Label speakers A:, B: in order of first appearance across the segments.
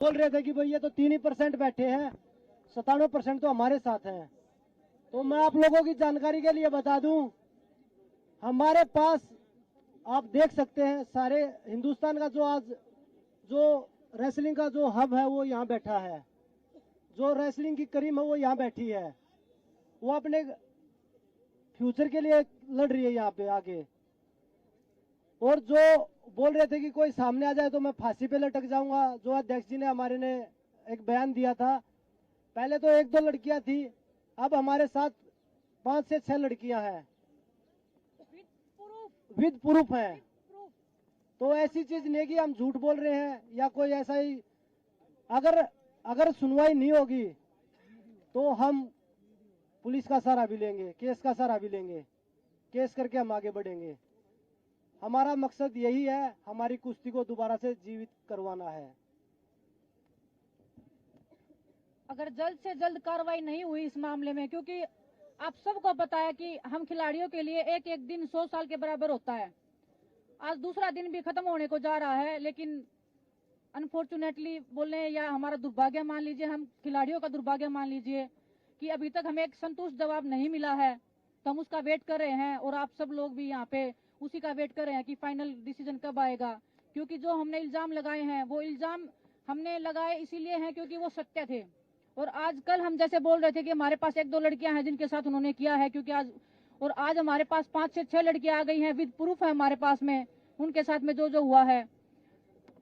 A: बोल रहे थे कि भाई ये तो 3% बैठे हैं, 97% तो हमारे साथ हैं। तो मैं आप लोगों की जानकारी के लिए बता दूं, हमारे पास आप देख सकते हैं सारे हिंदुस्तान का जो रेसलिंग का जो हब है वो यहाँ बैठा है, जो रेसलिंग की करीम है वो यहाँ बैठी है, वो अपने फ्यूचर के लिए लड़ रही है यहाँ पे आगे। और जो बोल रहे थे कि कोई सामने आ जाए तो मैं फांसी पे लटक जाऊंगा, जो अध्यक्ष जी ने हमारे ने एक बयान दिया था, पहले तो 1-2 लड़कियां थी, अब हमारे साथ 5 से 6 लड़कियां हैं विद प्रूफ हैं। तो ऐसी चीज नहीं कि हम झूठ बोल रहे हैं या कोई ऐसा ही, अगर सुनवाई नहीं होगी तो हम पुलिस का सहारा भी लेंगे, केस का सहारा भी लेंगे, केस करके हम आगे बढ़ेंगे। हमारा मकसद यही है, हमारी कुश्ती को दोबारा से जीवित करवाना है।
B: अगर जल्द से जल्द कार्रवाई नहीं हुई इस मामले में, क्योंकि आप सबको पता है कि हम खिलाड़ियों के लिए एक एक दिन 100 साल के बराबर होता है। आज दूसरा दिन भी खत्म होने को जा रहा है, लेकिन अनफॉर्चुनेटली बोलने या हमारा दुर्भाग्य मान लीजिए, हम खिलाड़ियों का दुर्भाग्य मान लीजिए कि अभी तक हमें एक संतुष्ट जवाब नहीं मिला है। तो हम उसका वेट कर रहे हैं और आप सब लोग भी यहाँ पे उसी का वेट कर रहे हैं कि फाइनल डिसीजन कब आएगा। क्योंकि जो हमने इल्जाम लगाए हैं वो इल्जाम हमने लगाए इसीलिए हैं क्योंकि वो सत्य थे। और आज कल हम जैसे बोल रहे थे कि हमारे पास 1-2 लड़कियां हैं जिनके साथ उन्होंने किया है, क्योंकि आज हमारे पास 5 से 6 लड़कियां आ गई हैं, विद प्रूफ है हमारे पास में, उनके साथ में जो जो हुआ है।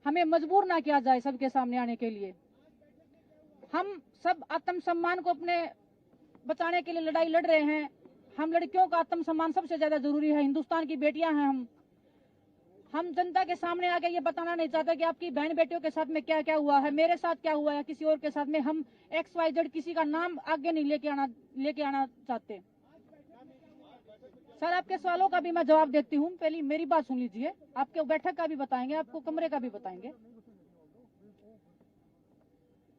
B: हमें मजबूर ना किया जाए सबके सामने आने के लिए। हम सब आत्मसम्मान को अपने बचाने के लिए लड़ाई लड़ रहे हैं। हम लड़कियों का आत्मसम्मान सबसे ज्यादा जरूरी है, हिंदुस्तान की बेटियां हैं हम जनता के सामने आके ये बताना नहीं चाहते कि आपकी बहन बेटियों के साथ में क्या क्या हुआ है, मेरे साथ क्या हुआ है, किसी और के साथ में। हम XYZ किसी का नाम आगे नहीं लेके आना चाहते। सर, आपके सवालों का भी मैं जवाब देती हूँ, पहले मेरी बात सुन लीजिए। आपके बैठक का भी बताएंगे, आपको कमरे का भी बताएंगे।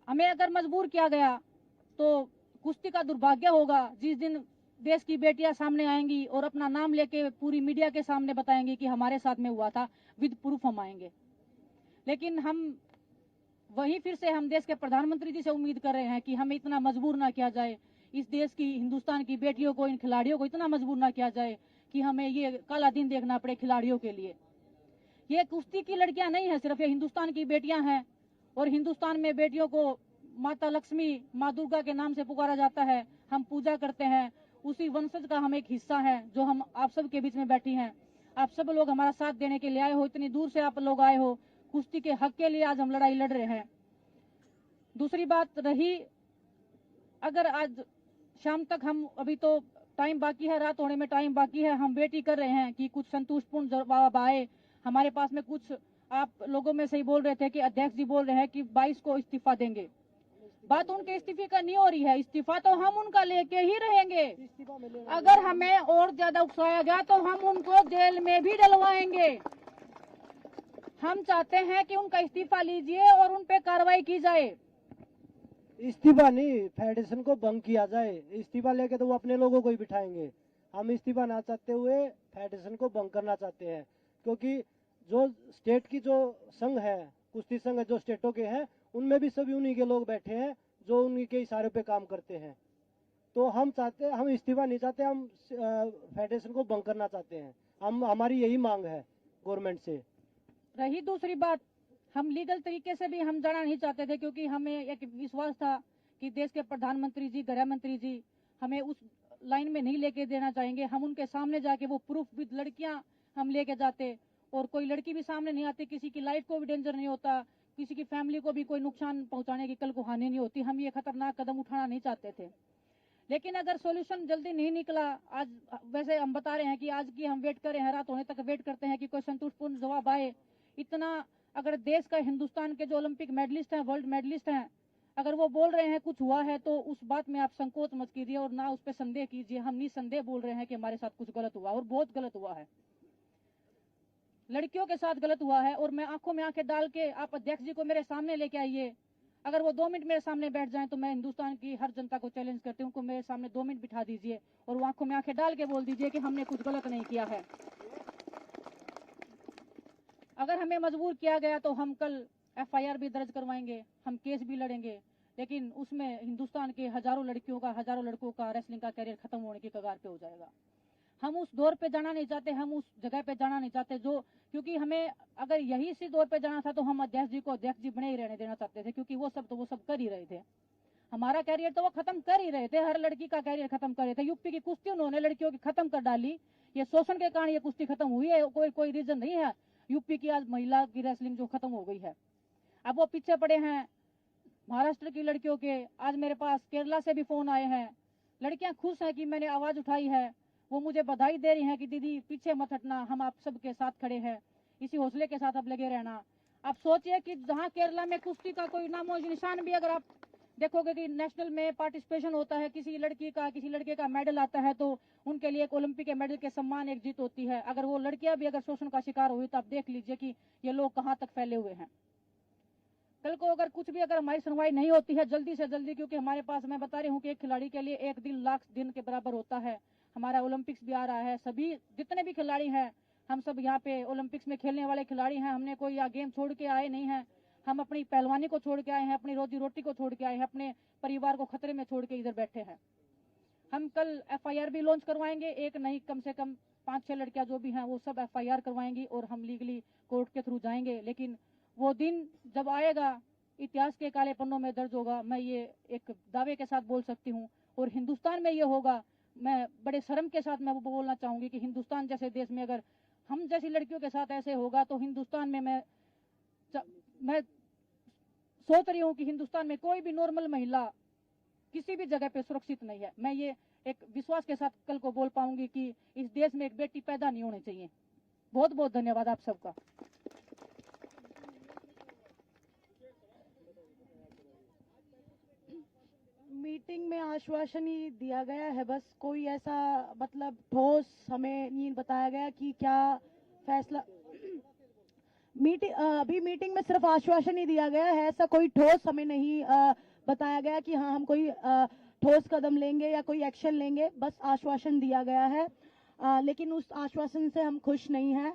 B: हमें अगर मजबूर किया गया तो कुश्ती का दुर्भाग्य होगा जिस दिन देश की बेटियां सामने आएंगी और अपना नाम लेके पूरी मीडिया के सामने बताएंगी कि हमारे साथ में हुआ था, विद प्रूफ हम आएंगे। लेकिन हम वहीं फिर से हम देश के प्रधानमंत्री जी से उम्मीद कर रहे हैं कि हमें इतना मजबूर ना किया जाए, इस देश की हिंदुस्तान की बेटियों को, इन खिलाड़ियों को इतना मजबूर ना किया जाए कि हमें ये काला दिन देखना पड़े खिलाड़ियों के लिए। ये कुश्ती की लड़कियां नहीं है सिर्फ, ये हिंदुस्तान की बेटियां हैं। और हिंदुस्तान में बेटियों को माता लक्ष्मी, माँ दुर्गा के नाम से पुकारा जाता है। हम पूजा करते हैं, उसी वंशज का हम एक हिस्सा है जो हम आप सब के बीच में बैठी हैं। आप सब लोग हमारा साथ देने के लिए आए हो, इतनी दूर से आप लोग आए हो, कुश्ती के हक के लिए आज हम लड़ाई लड़ रहे हैं। दूसरी बात रही, अगर आज शाम तक हम, अभी तो टाइम बाकी है, रात होने में टाइम बाकी है, हम वेट ही कर रहे हैं कि कुछ संतुष्टपूर्ण जवाब आए हमारे पास में। कुछ आप लोगों में से ही बोल रहे थे कि अध्यक्ष जी बोल रहे हैं कि 22 को इस्तीफा देंगे। बात उनके इस्तीफे का नहीं हो रही है, इस्तीफा तो हम उनका लेके ही रहेंगे। अगर हमें और ज्यादा उकसाया गया तो हम उनको जेल में भी डलवाएंगे। हम चाहते हैं कि उनका इस्तीफा लीजिए और उन पे कार्रवाई की जाए।
A: इस्तीफा नहीं, फेडरेशन को भंग किया जाए। इस्तीफा लेके तो वो अपने लोगों को ही बिठाएंगे। हम इस्तीफा ना चाहते हुए फेडरेशन को भंग करना चाहते हैं, क्योंकि जो स्टेट की जो संघ है, कुश्ती संघ जो स्टेटों के हैं, उनमें भी सभी उन्हीं के लोग बैठे हैं जो उन्हीं के इशारे पे काम करते हैं। तो हम इस्तीफा नहीं चाहते, हम फेडरेशन को भंग करना चाहते हैं। हमारी यही मांग है गवर्नमेंट से।
B: रही दूसरी बात, हम लीगल तरीके से भी हम जाना नहीं चाहते थे, क्योंकि हमें एक विश्वास था कि देश के प्रधानमंत्री जी, गृह मंत्री जी हमें उस लाइन में नहीं लेके देना चाहेंगे। हम उनके सामने जाके वो प्रूफ विद लड़कियां हम लेके जाते, और कोई लड़की भी सामने नहीं आती, किसी की लाइफ को भी डेंजर नहीं होता, किसी की फैमिली को भी कोई नुकसान पहुंचाने की कल को हानि नहीं होती। हम ये खतरनाक कदम उठाना नहीं चाहते थे। लेकिन अगर सॉल्यूशन जल्दी नहीं निकला, आज वैसे हम बता रहे हैं कि आज की हम वेट कर रहे हैं, रात होने तक वेट करते हैं कि कोई संतुष्टपूर्ण जवाब आए। इतना अगर देश का, हिंदुस्तान के जो ओलंपिक मेडलिस्ट हैं, वर्ल्ड मेडलिस्ट हैं, अगर वो बोल रहे हैं कुछ हुआ है तो उस बात में आप संकोच मत कीजिए और ना उस पर संदेह कीजिए। हम निसंदेह बोल रहे हैं कि हमारे साथ कुछ गलत हुआ और बहुत गलत हुआ है, लड़कियों के साथ गलत हुआ है। और मैं आंखों में आंखें डाल के, आप अध्यक्ष जी को मेरे सामने लेके आइए, अगर वो 2 मिनट मेरे सामने बैठ जाएं तो मैं हिंदुस्तान की हर जनता को चैलेंज करती हूँ, उनको मेरे सामने 2 मिनट बिठा दीजिए और वो आंखों में आंखें डाल के बोल दीजिए कि हमने कुछ गलत नहीं किया है। अगर हमें मजबूर किया गया तो हम कल FIR भी दर्ज करवाएंगे, हम केस भी लड़ेंगे, लेकिन उसमें हिंदुस्तान के हजारों लड़कियों का, हजारों लड़कों का रेसलिंग का करियर खत्म होने की कगार पे हो जाएगा। हम उस दौर पे जाना नहीं चाहते, हम उस जगह पे जाना नहीं चाहते जो, क्योंकि हमें अगर यही इसी दौर पे जाना था तो हम अध्यक्ष जी को अध्यक्ष जी बने ही रहने देना चाहते थे, क्योंकि वो सब कर ही रहे थे। हमारा कैरियर तो वो खत्म कर ही रहे थे, हर लड़की का कैरियर खत्म कर रहे थे। यूपी की कुश्ती उन्होंने लड़कियों की खत्म कर डाली, ये शोषण के कारण ये कुश्ती खत्म हुई है, कोई रीजन नहीं है यूपी की आज महिला की रेसलिंग जो खत्म हो गई है। अब वो पीछे पड़े हैं महाराष्ट्र की लड़कियों के। आज मेरे पास केरला से भी फोन आए हैं, लड़कियां खुश हैं कि मैंने आवाज उठाई है, वो मुझे बधाई दे रही हैं कि दीदी पीछे मत हटना, हम आप सबके साथ खड़े हैं, इसी हौसले के साथ अब लगे रहना। आप सोचिए कि जहां केरला में कुश्ती का कोई नामो निशान भी, अगर आप देखोगे कि नेशनल में पार्टिसिपेशन होता है, किसी लड़की का किसी लड़के का मेडल आता है तो उनके लिए एक ओलंपिक के मेडल के सम्मान एक जीत होती है। अगर वो लड़कियां भी अगर शोषण का शिकार हुई तो आप देख लीजिए कि ये लोग कहां तक फैले हुए हैं। कल को अगर कुछ भी अगर हमारी सुनवाई नहीं होती है जल्दी से जल्दी, क्योंकि हमारे पास मैं बता रही हूँ कि एक खिलाड़ी के लिए एक दिन लाख दिन के बराबर होता है। हमारा ओलंपिक्स भी आ रहा है, सभी जितने भी खिलाड़ी हैं हम सब यहाँ पे ओलंपिक्स में खेलने वाले खिलाड़ी हैं। हमने कोई यहाँ गेम छोड़ के आए नहीं है, हम अपनी पहलवानी को छोड़ के आए हैं, अपनी रोजी रोटी को छोड़ के आए हैं, अपने परिवार को खतरे में छोड़ के इधर बैठे हैं। हम कल FIR भी लॉन्च करवाएंगे, एक नहीं कम से कम 5-6 लड़कियां जो भी हैं वो सब FIR करवाएंगी और हम लीगली कोर्ट के थ्रू जाएंगे। लेकिन वो दिन जब आएगा इतिहास के काले पन्नों में दर्ज होगा, मैं ये एक दावे के साथ बोल सकती हूँ। और हिंदुस्तान में ये होगा, मैं बड़े शर्म के साथ मैं वो बोलना चाहूंगी कि हिंदुस्तान जैसे देश में अगर हम जैसी लड़कियों के साथ ऐसे होगा तो हिंदुस्तान में मैं सोच रही हूँ कि हिंदुस्तान में कोई भी नॉर्मल महिला किसी भी जगह पे सुरक्षित नहीं है। मैं ये एक विश्वास के साथ कल को बोल पाऊंगी कि इस देश में एक बेटी पैदा नहीं होनी चाहिए। बहुत बहुत धन्यवाद आप सबका।
C: मीटिंग में आश्वासन ही दिया गया है, बस कोई ऐसा मतलब ठोस हमें नहीं बताया गया कि क्या फैसला। अभी मीटिंग में सिर्फ आश्वासन ही दिया गया है, ऐसा कोई ठोस हमें नहीं बताया गया कि हाँ हम कोई ठोस कदम लेंगे या कोई एक्शन लेंगे, बस आश्वासन दिया गया है। लेकिन उस आश्वासन से हम खुश नहीं हैं।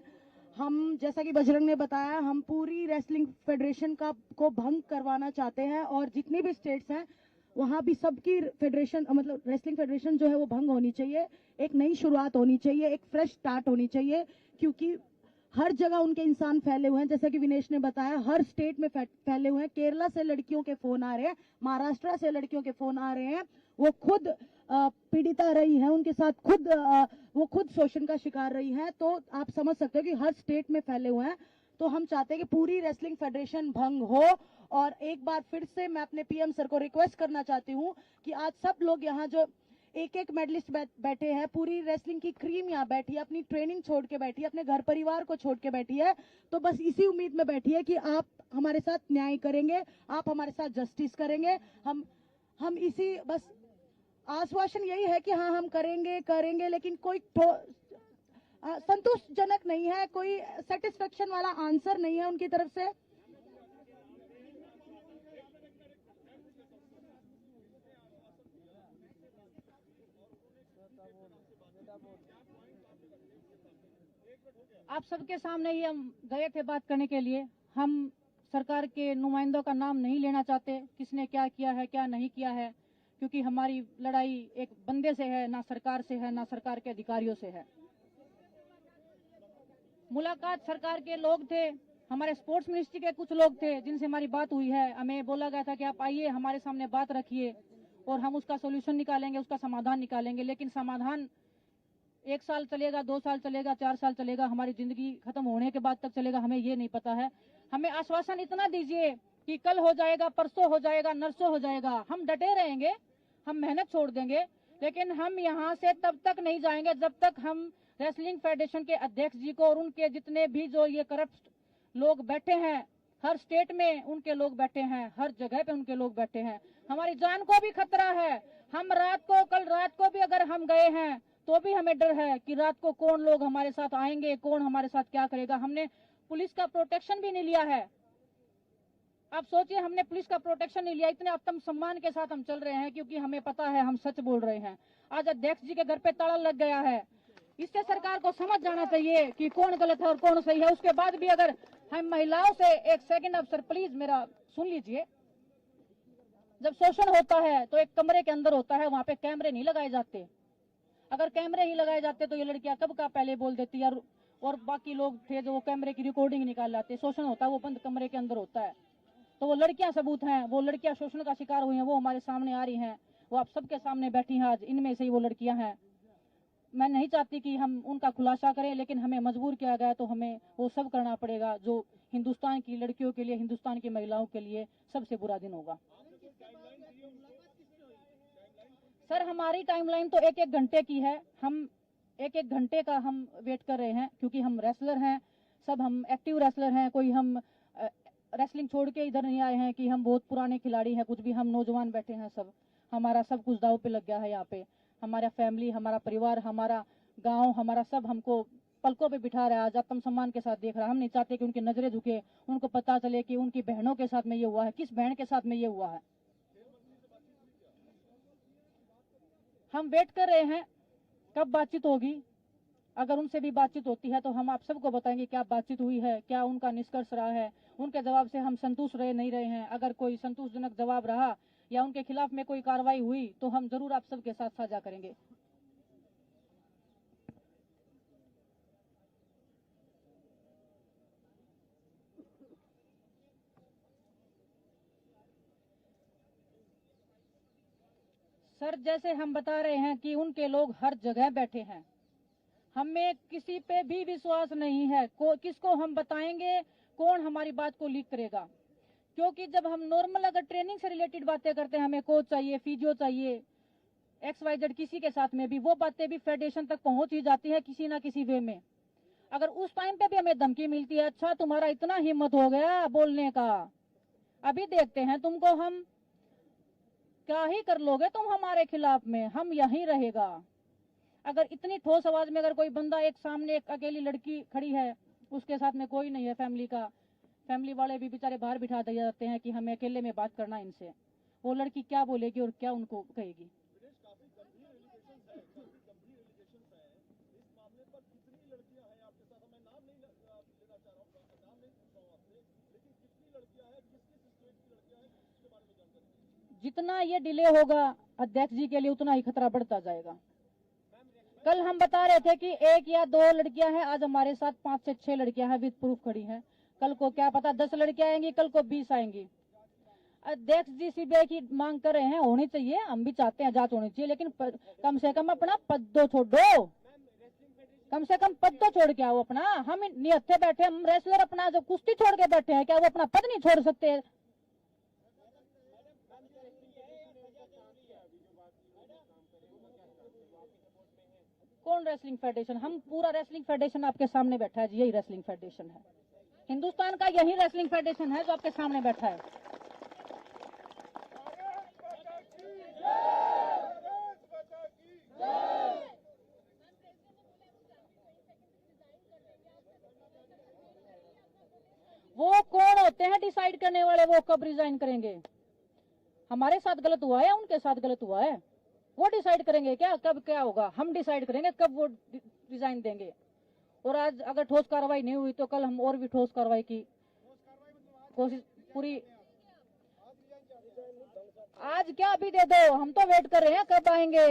C: हम जैसा कि बजरंग ने बताया, हम पूरी रेसलिंग फेडरेशन को भंग करवाना चाहते हैं और जितनी भी स्टेट्स हैं वहां भी सबकी फेडरेशन मतलब रेसलिंग फेडरेशन जो है वो भंग होनी चाहिए। एक नई शुरुआत होनी चाहिए, एक फ्रेश स्टार्ट होनी चाहिए, क्योंकि हर जगह उनके इंसान फैले हुए हैं। जैसा कि विनेश ने बताया, हर स्टेट में फैले हुए हैं। केरला से लड़कियों के फोन आ रहे हैं, महाराष्ट्र से लड़कियों के फोन आ रहे हैं, वो खुद पीड़िता रही हैं, उनके साथ वो खुद शोषण का शिकार रही हैं। तो आप समझ सकते हो कि हर स्टेट में फैले हुए हैं। तो हम चाहते हैं कि पूरी रेसलिंग फेडरेशन भंग हो। और एक बार फिर से मैं अपने PM सर को रिक्वेस्ट करना चाहती हूँ कि आज सब लोग यहाँ जो एक मेडलिस्ट बैठे हैं, पूरी रेसलिंग की क्रीम यहाँ बैठी है, अपनी ट्रेनिंग छोड़ के बैठी है, अपने घर परिवार को छोड़ के बैठी है, तो बस इसी उम्मीद में बैठी है कि आप हमारे साथ न्याय करेंगे, आप हमारे साथ जस्टिस करेंगे। हम इसी बस आश्वासन यही है कि हाँ हम करेंगे, लेकिन कोई संतोषजनक नहीं है, कोई सेटिस्फेक्शन वाला आंसर नहीं है उनकी तरफ से।
B: आप सबके सामने ही हम गए थे बात करने के लिए। हम सरकार के नुमाइंदों का नाम नहीं लेना चाहते, किसने क्या किया है क्या नहीं किया है, क्योंकि हमारी लड़ाई एक बंदे से है, ना सरकार से है, ना सरकार के अधिकारियों से है। मुलाकात सरकार के लोग थे, हमारे स्पोर्ट्स मिनिस्ट्री के कुछ लोग थे जिनसे हमारी बात हुई है। हमें बोला गया था कि आप आइए हमारे सामने बात रखिए और हम उसका सोल्यूशन निकालेंगे, उसका समाधान निकालेंगे। लेकिन समाधान 1 साल चलेगा, 2 साल चलेगा, 4 साल चलेगा, हमारी जिंदगी खत्म होने के बाद तक चलेगा, हमें ये नहीं पता है। हमें आश्वासन इतना दीजिए कि कल हो जाएगा, परसों हो जाएगा, नरसों हो जाएगा, हम डटे रहेंगे, हम मेहनत छोड़ देंगे, लेकिन हम यहाँ से तब तक नहीं जाएंगे जब तक हम रेसलिंग फेडरेशन के अध्यक्ष जी को और उनके जितने भी जो ये करप्ट लोग बैठे हैं, हर स्टेट में उनके लोग बैठे हैं, हर जगह पे उनके लोग बैठे हैं, हमारी जान को भी खतरा है। हम कल रात को भी अगर हम गए हैं तो भी हमें डर है कि रात को कौन लोग हमारे साथ आएंगे, कौन हमारे साथ क्या करेगा। हमने पुलिस का प्रोटेक्शन भी नहीं लिया है। आप सोचिए, हमने पुलिस का प्रोटेक्शन नहीं लिया, इतने आत्म सम्मान के साथ हम चल रहे हैं, क्योंकि हमें पता है हम सच बोल रहे हैं। आज अध्यक्ष जी के घर पे ताला लग गया है, इससे सरकार को समझ जाना चाहिए कि कौन गलत है और कौन सही है। उसके बाद भी अगर हम महिलाओं से एक सेकंड अफसर प्लीज मेरा सुन लीजिए। जब शोषण होता है तो एक कमरे के अंदर होता है, वहां पे कैमरे नहीं लगाए जाते। अगर कैमरे ही लगाए जाते तो ये लड़कियां कब का पहले बोल देती यार, और बाकी लोग थे जो वो कैमरे की रिकॉर्डिंग निकाल लाते। शोषण होता है वो बंद कमरे के अंदर होता है। तो वो लड़कियां सबूत हैं, वो लड़कियां शोषण का शिकार हुई हैं, वो हमारे सामने आ रही हैं, वो आप सबके सामने बैठी हैं आज, इनमें से ही वो लड़कियां हैं। मैं नहीं चाहती कि हम उनका खुलासा करें, लेकिन हमें मजबूर किया गया तो हमें वो सब करना पड़ेगा जो हिंदुस्तान की लड़कियों के लिए, हिंदुस्तान की महिलाओं के लिए सबसे बुरा दिन होगा। सर हमारी टाइमलाइन तो 1-1 घंटे की है। हम 1-1 घंटे का हम वेट कर रहे हैं, क्योंकि हम रेसलर हैं, सब हम एक्टिव रेसलर हैं। कोई हम रेसलिंग छोड़ के इधर नहीं आए हैं कि हम बहुत पुराने खिलाड़ी हैं, कुछ भी। हम नौजवान बैठे हैं सब, हमारा सब कुछ दाव पे लग गया है यहाँ पे। हमारा फैमिली, हमारा परिवार, हमारा गांव, हमारा सब हमको पलकों पे बिठा रहा है, आज आत्म सम्मान के साथ देख रहा है। हम नहीं चाहते कि उनकी नजरें झुके, उनको पता चले कि उनकी बहनों के साथ में ये हुआ है, किस बहन के साथ में ये हुआ है। हम वेट कर रहे हैं कब बातचीत होगी। अगर उनसे भी बातचीत होती है तो हम आप सबको बताएंगे क्या बातचीत हुई है, क्या उनका निष्कर्ष रहा है, उनके जवाब से हम संतुष्ट रहे नहीं रहे हैं। अगर कोई संतोषजनक जवाब रहा या उनके खिलाफ में कोई कार्रवाई हुई तो हम जरूर आप सबके साथ साझा करेंगे। सर जैसे हम बता रहे हैं कि उनके लोग हर जगह बैठे हैं, हमें किसी पे भी विश्वास नहीं है। किसको हम बताएंगे, कौन हमारी बात को लीक करेगा? क्योंकि जब हम नॉर्मल अगर ट्रेनिंग से रिलेटेड बातें करते हैं, हमें कोच चाहिए, फिजियो चाहिए, XYZ किसी के साथ में भी, वो बातें भी फेडरेशन तक पहुंच ही जाती है किसी ना किसी वे में। अगर उस टाइम पे भी हमें धमकी मिलती है, अच्छा तुम्हारा इतना हिम्मत हो गया बोलने का, अभी देखते हैं तुमको हम क्या ही कर लोगे तुम हमारे खिलाफ में, हम यहीं रहेगा। अगर इतनी ठोस आवाज में अगर कोई बंदा, एक सामने एक अकेली लड़की खड़ी है, उसके साथ में कोई नहीं है फैमिली का, फैमिली वाले भी बेचारे बाहर बिठा दिए जाते हैं कि हमें अकेले में बात करना इनसे, वो लड़की क्या बोलेगी और क्या उनको कहेगी? जितना ये डिले होगा अध्यक्ष जी के लिए उतना ही खतरा बढ़ता जाएगा। कल हम बता रहे थे कि 1 या 2 लड़कियां हैं, आज हमारे साथ 5 से 6 लड़कियां हैं विद प्रूफ खड़ी हैं। कल को क्या पता 10 लड़कियां आएंगी, कल को 20 आएंगी। अध्यक्ष जी CBI की मांग कर रहे हैं, होनी चाहिए, हम भी चाहते हैं जांच होनी चाहिए, लेकिन कम से कम अपना पद तो छोड़ो, कम से कम पद तो छोड़ के आओ अपना। हम निहत्थे बैठे, हम रेसलर अपना जो कुश्ती छोड़ के बैठे हैं, क्या वो अपना पद नहीं छोड़ सकते? कौन रेसलिंग फेडरेशन? हम पूरा रेसलिंग फेडरेशन आपके सामने बैठा है जी, यही रेसलिंग फेडरेशन है हिंदुस्तान का, यही रेसलिंग फेडरेशन है जो आपके सामने बैठा है। वो कौन होते हैं डिसाइड करने वाले, वो कब रिजाइन करेंगे? हमारे साथ गलत हुआ है, उनके साथ गलत हुआ है, वो डिसाइड करेंगे क्या कब क्या होगा? हम डिसाइड करेंगे कब वो रिजाइन देंगे। और आज अगर ठोस कार्रवाई नहीं हुई तो कल हम और भी ठोस कार्रवाई की कोशिश पूरी। आज क्या अभी दे दो, हम तो वेट कर रहे हैं कब आएंगे।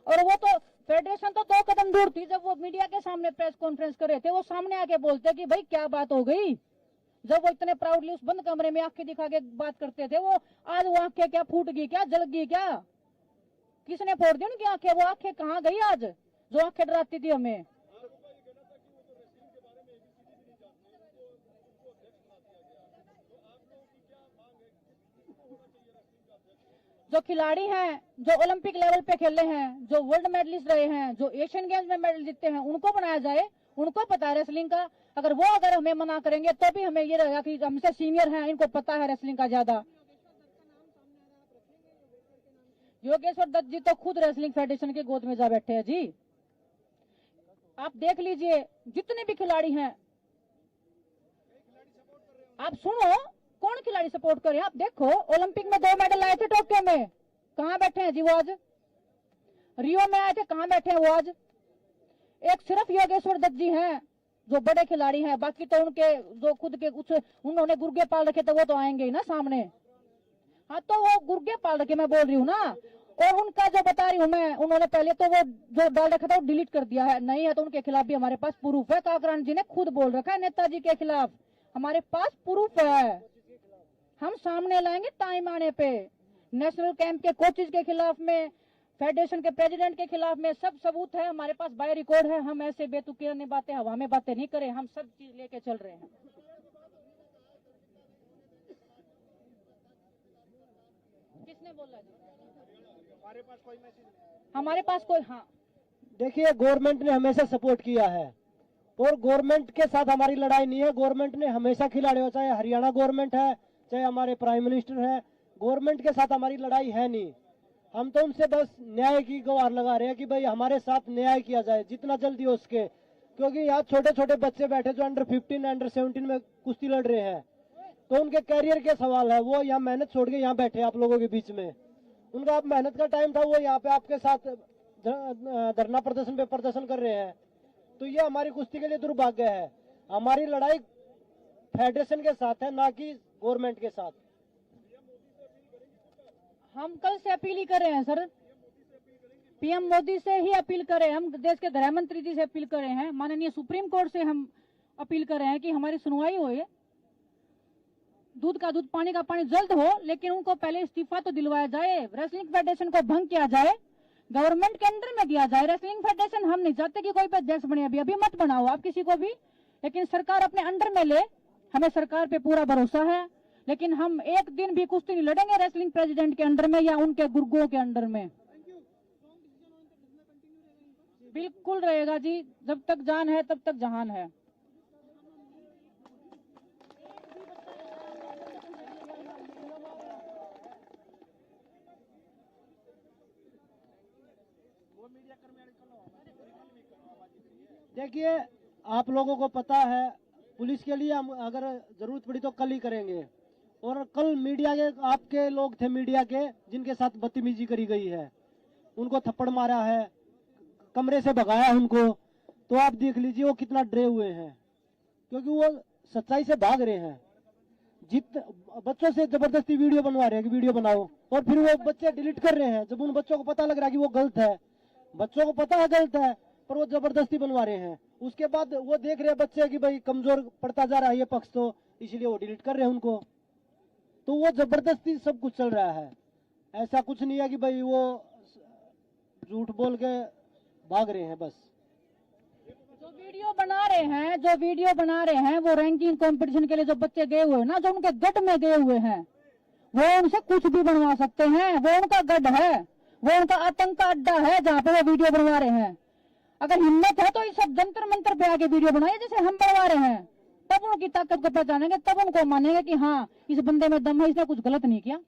B: और वो तो फेडरेशन तो 2 कदम दूर थी, जब वो मीडिया के सामने प्रेस कॉन्फ्रेंस कर रहे थे, वो सामने आके बोलते कि भाई क्या बात हो गई। जब वो इतने प्राउडली उस बंद कमरे में आंखें दिखा के बात करते थे, वो आज वो आंखें क्या फूट गई, क्या जल गई, क्या किसने फोड़ दी उनकी आंखें? वो आंखें कहाँ गई आज जो आंखें डराती थी हमें? जो खिलाड़ी हैं, जो ओलंपिक लेवल पे खेले हैं, जो वर्ल्ड मेडलिस्ट रहे हैं, जो एशियन गेम्स में मेडल जीते हैं, उनको बनाया जाए, उनको पता है रेसलिंग का। अगर हमें मना करेंगे तो भी हमें ये रहेगा कि हमसे सीनियर हैं, इनको पता है रेसलिंग का ज्यादा। योगेश्वर दत्त जी तो खुद रेसलिंग फेडरेशन के गोद में जा बैठे हैं जी। आप देख लीजिए जितने भी खिलाड़ी हैं, आप सुनो कौन खिलाड़ी सपोर्ट करे। आप देखो ओलंपिक में 2 मेडल आए थे टोक्यो में, कहां बैठे हैं जी वो आज? रियो में आए थे, कहां बैठे हैं वो आज? एक सिर्फ योगेश्वर दत्त जी हैं जो बड़े खिलाड़ी हैं, बाकी तो उनके जो खुद के कुछ उन्होंने गुर्गे पाल रखे थे वो तो आएंगे ही ना सामने। हाँ, तो वो गुर्गे पाल रखे मैं बोल रही हूँ ना। और उनका जो बता रही हूँ मैं, उन्होंने पहले तो वो जो डाल रखा था वो डिलीट कर दिया है, नहीं है तो उनके खिलाफ भी हमारे पास प्रूफ है। काकरान जी ने खुद बोल रखा है नेताजी के खिलाफ, हमारे पास प्रूफ है, हम सामने लाएंगे टाइम आने पे। नेशनल कैंप के कोचेज के खिलाफ में, फेडरेशन के प्रेसिडेंट के खिलाफ में सब सबूत है हमारे पास, बाय रिकॉर्ड है। हम ऐसे बेतुकी बातें, हवा में बातें नहीं करें, हम सब चीज लेके चल रहे हैं। किसने बोला जी? हमारे पास कोई हाँ,
A: देखिए गवर्नमेंट ने हमेशा सपोर्ट किया है और गवर्नमेंट के साथ हमारी लड़ाई नहीं है। गवर्नमेंट ने हमेशा खिलाड़ियों, चाहे हरियाणा गवर्नमेंट है चाहे हमारे प्राइम मिनिस्टर है, गवर्नमेंट के साथ हमारी लड़ाई है नहीं। हम तो उनसे बस न्याय की गुहार लगा रहे हैं कि भाई हमारे साथ न्याय किया जाए जितना जल्दी हो सके, क्योंकि यहाँ छोटे छोटे बच्चे बैठे जो अंडर 15 अंडर 17 में कुश्ती लड़ रहे हैं, तो उनके करियर के सवाल है। वो यहाँ मेहनत छोड़ के यहाँ बैठे आप लोगों के बीच में, उनका अब मेहनत का टाइम था, वो यहाँ पे आपके साथ धरना प्रदर्शन पे प्रदर्शन कर रहे हैं। तो ये हमारी कुश्ती के लिए दुर्भाग्य है। हमारी लड़ाई फेडरेशन के साथ है, ना कि गवर्नमेंट के साथ।
B: हम कल से अपील ही कर रहे हैं सर, पीएम मोदी से ही अपील कर रहे हैं, हम देश के गृह मंत्री जी से अपील कर रहे हैं, माननीय सुप्रीम कोर्ट से हम अपील कर रहे हैं कि हमारी सुनवाई हो, दूध का दूध पानी का पानी जल्द हो, लेकिन उनको पहले इस्तीफा तो दिलवाया जाए। रेसलिंग फेडरेशन को भंग किया जाए, गवर्नमेंट के अंडर में दिया जाए। रेसलिंग फेडरेशन हम नहीं चाहते कि कोई भी अध्यक्ष बने, अभी मत बनाओ आप किसी को भी, लेकिन सरकार अपने अंडर में ले। हमें सरकार पे पूरा भरोसा है, लेकिन हम एक दिन भी कुश्ती नहीं लड़ेंगे रेसलिंग प्रेसिडेंट के अंडर में या उनके गुर्गों के अंडर में। बिल्कुल रहेगा जी, जब तक जान है तब तक जहान है।
A: देखिए आप लोगों को पता है, पुलिस के लिए हम अगर जरूरत पड़ी तो कल ही करेंगे। और कल मीडिया के आपके लोग थे, मीडिया के जिनके साथ बदतमीजी करी गई है, उनको थप्पड़ मारा है, कमरे से भगाया उनको, तो आप देख लीजिए वो कितना डरे हुए हैं, क्योंकि वो सच्चाई से भाग रहे हैं। बच्चों से जबरदस्ती वीडियो बनवा रहे हैं कि वीडियो बनाओ, और फिर वो बच्चे डिलीट कर रहे हैं जब उन बच्चों को पता लग रहा है कि वो गलत है। बच्चों को पता है गलत है, पर वो जबरदस्ती बनवा रहे हैं। उसके बाद वो देख रहे हैं बच्चे कि भाई कमजोर पड़ता जा रहा है ये पक्ष, तो इसलिए वो डिलीट कर रहे हैं उनको। तो वो जबरदस्ती सब कुछ चल रहा है, ऐसा कुछ नहीं है कि भाई वो झूठ बोल के भाग रहे हैं। बस
B: जो वीडियो बना रहे हैं वो रैंकिंग कंपटीशन के लिए जो बच्चे गए हुए हैं ना, जो उनके गढ़ में गए हुए हैं, वो उनसे कुछ भी बनवा सकते हैं। वो उनका गढ़ है, वो उनका आतंक का अड्डा है जहाँ पे वो वीडियो बनवा रहे हैं। अगर हिम्मत है तो इस सब जंतर मंतर पे आके वीडियो बनाइए जैसे हम बनवा रहे हैं, तब उनकी ताकत को पहचानेंगे, तब उनको मानेंगे कि हाँ इस बंदे में दम है, इसने कुछ गलत नहीं किया।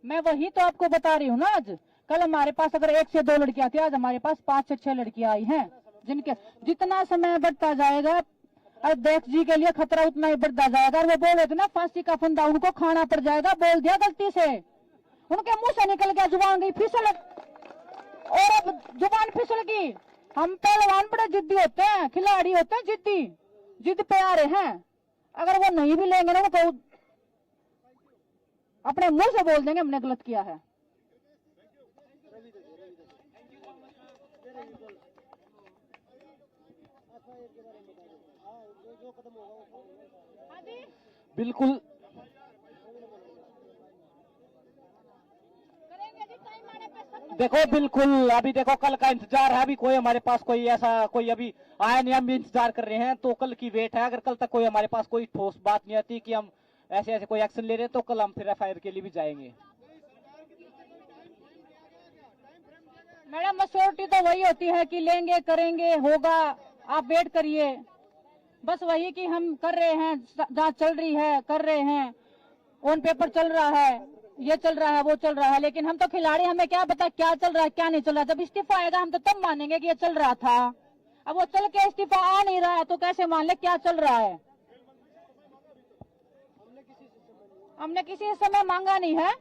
B: मैं वही तो आपको बता रही हूँ ना। आज कल हमारे पास अगर 1 से 2 लड़कियां थी, आज हमारे पास 5 से 6 लड़कियां आई हैं, जिनके जितना समय बढ़ता जाएगा अध्यक्ष जी के लिए खतरा उतना ही बढ़ता जाएगा। और वो बोल रहे थे ना फांसी का फंदा उनको खाना पड़ जाएगा, बोल दिया गलती से, उनके मुंह से निकल गया, जुबान गई फिसल, और अब जुबान फिसल गई। हम पहलवान बड़े जिद्दी होते हैं, खिलाड़ी होते हैं जिद्दी, जिद पे आ रहे हैं। अगर वो नहीं भी लेंगे ना तो अपने मुंह से बोल देंगे हमने गलत किया है।
D: बिल्कुल देखो, बिल्कुल अभी देखो कल का इंतजार है। अभी कोई हमारे पास कोई ऐसा कोई अभी आया नहीं, हम इंतजार कर रहे हैं, तो कल की वेट है। अगर कल तक कोई हमारे पास कोई ठोस बात नहीं आती कि हम ऐसे ऐसे कोई एक्शन ले रहे हैं, तो कल हम फिर एफआईआर के लिए भी जाएंगे।
B: मैडम मसोरिटी तो वही होती है कि लेंगे, करेंगे, होगा, आप वेट करिए। बस वही कि हम कर रहे हैं, जांच चल रही है, कर रहे हैं, ऑन पेपर चल रहा है, ये चल रहा है, वो चल रहा है, लेकिन हम तो खिलाड़ी, हमें क्या पता क्या चल रहा है क्या नहीं चल रहा। जब इस्तीफा आएगा हम तो तब मानेंगे कि ये चल रहा था। अब वो चल के इस्तीफा आ नहीं रहा है तो कैसे मान ले क्या चल रहा है। हमने किसी से समय मांगा नहीं है।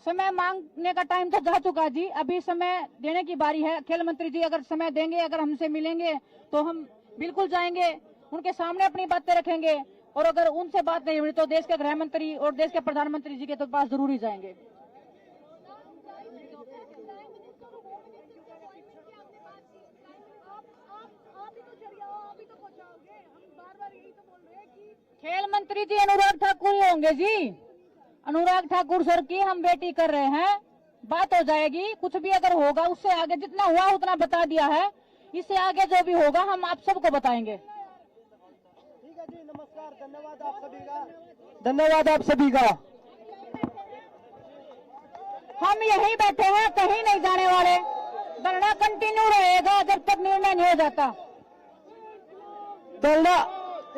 B: समय मांगने का टाइम तो जा चुका जी, अभी समय देने की बारी है। खेल मंत्री जी अगर समय देंगे, अगर हमसे मिलेंगे तो हम बिल्कुल जाएंगे, उनके सामने अपनी बातें रखेंगे, और अगर उनसे बात नहीं हुई तो देश के गृह मंत्री और देश के प्रधानमंत्री जी के तो पास जरूर ही जाएंगे। खेल मंत्री जी अनुराग ठाकुर ही होंगे जी। अनुराग ठाकुर सर की हम वेटी कर रहे हैं, बात हो जाएगी। कुछ भी अगर होगा, उससे आगे जितना हुआ उतना बता दिया है, इससे आगे जो भी होगा हम आप सबको बताएंगे।
A: ठीक है जी, नमस्कार, धन्यवाद आप सभी का, धन्यवाद आप सभी का।
B: हम यहीं बैठे हैं, कहीं नहीं जाने वाले। धरना कंटिन्यू रहेगा जब तक निर्णय नहीं हो जाता।
A: धरना,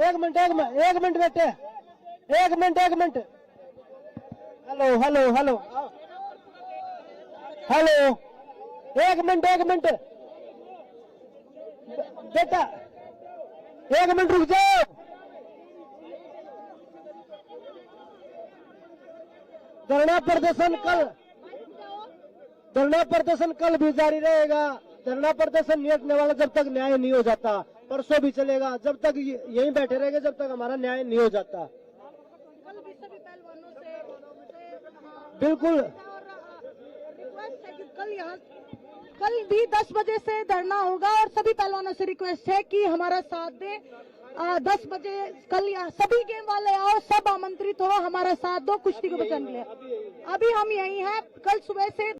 A: एक मिनट बेटे, एक मिनट। हेलो, एक मिनट बेटा, एक मिनट रुक जाओ। धरना प्रदर्शन कल भी जारी रहेगा। धरना प्रदर्शन नहीं हटने वाला जब तक न्याय नहीं हो जाता। परसों भी चलेगा, जब तक यहीं बैठे रहेंगे जब तक हमारा न्याय नहीं हो जाता। बिल्कुल,
C: कल भी 10 बजे से धरना होगा और सभी पहलवानों से रिक्वेस्ट है कि हमारा साथ दें। 10 बजे कल यहाँ सभी गेम वाले आओ, सब आमंत्रित हो, हमारा साथ दो कुश्ती को बचाने के लिए। अभी हम यही हैं, कल सुबह से